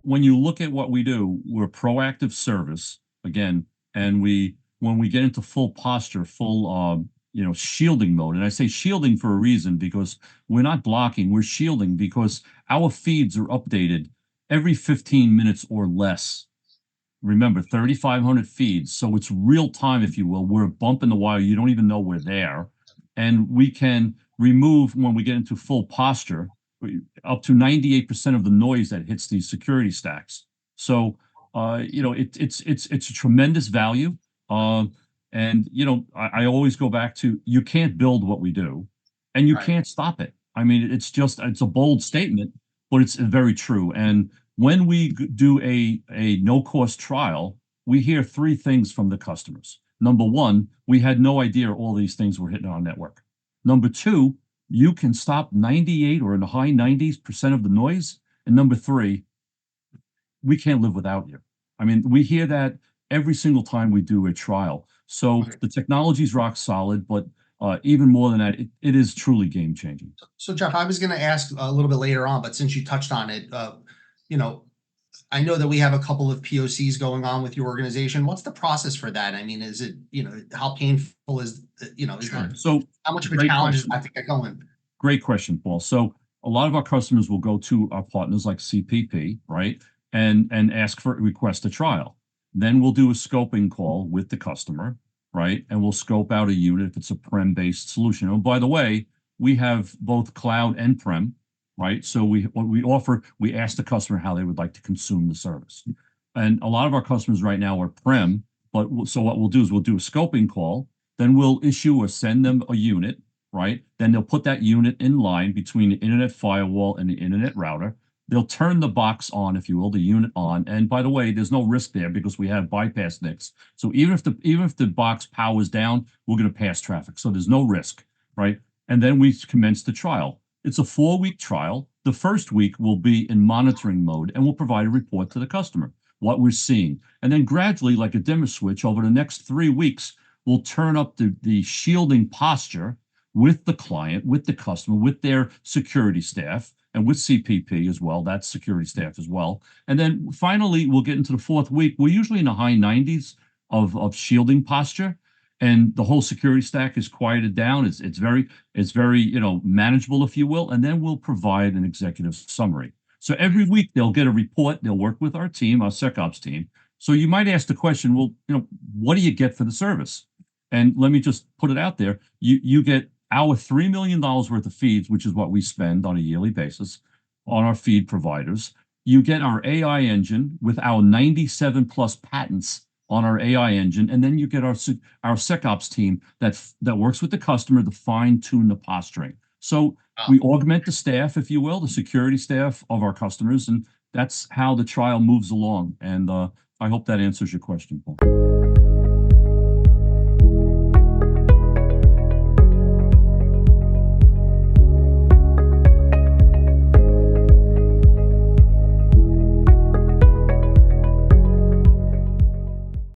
when you look at what we do, we're proactive service again, and when we get into full posture, full shielding mode, and I say shielding for a reason because we're not blocking, we're shielding because our feeds are updated every 15 minutes or less. Remember, 3,500 feeds, so it's real time, if you will. We're bumping the wire, you don't even know we're there, and we can remove when we get into full posture up to 98% of the noise that hits these security stacks. So, it's a tremendous value. And I always go back to you can't build what we do, and you Right. can't stop it. I mean, it's a bold statement, but it's very true. And when we do a no cost trial, we hear three things from the customers. Number one, we had no idea all these things were hitting our network. Number two, you can stop 98 or in the high 90s% of the noise. And number three, we can't live without you. I mean, we hear that every single time we do a trial. So Right. the technology's rock solid, but even more than that, it is truly game changing. So, Geoff, I was going to ask a little bit later on, but since you touched on it, you know, I know that we have a couple of POCs going on with your organization. What's the process for that? I mean, is it, how painful is, is Sure. that, So how much of a great challenge is question. that to get going? Great question, Paul. So a lot of our customers will go to our partners like CPP, right? And ask for request a trial. Then we'll do a scoping call with the customer, right? And we'll scope out a unit if it's a prem-based solution. Oh, by the way, we have both cloud and prem, right? So we ask the customer how they would like to consume the service. And a lot of our customers right now are prem, but so what we'll do is we'll do a scoping call, then we'll issue or send them a unit, right? Then they'll put that unit in line between the internet firewall and the internet router. They'll turn the box on, if you will, the unit on. And by the way, there's no risk there because we have bypass NICs. So even if the box powers down, we're going to pass traffic. So there's no risk, right? And then we commence the trial. It's a 4-week trial. The first week will be in monitoring mode, and we'll provide a report to the customer, what we're seeing. And then gradually, like a dimmer switch, over the next 3 weeks, we'll turn up the shielding posture with the client, with the customer, with their security staff, and with CPP as well. That's security staff as well. And then finally, we'll get into the 4th week. We're usually in the high 90s of shielding posture, and the whole security stack is quieted down. It's very manageable, if you will. And then we'll provide an executive summary. So every week they'll get a report. They'll work with our team, our SecOps team. So you might ask the question, well, what do you get for the service? And let me just put it out there. You get our $3 million worth of feeds, which is what we spend on a yearly basis on our feed providers. You get our AI engine with our 97 plus patents on our AI engine, and then you get our SecOps team that works with the customer to fine tune the posturing. So we augment the staff, if you will, the security staff of our customers, and that's how the trial moves along. And I hope that answers your question, Paul.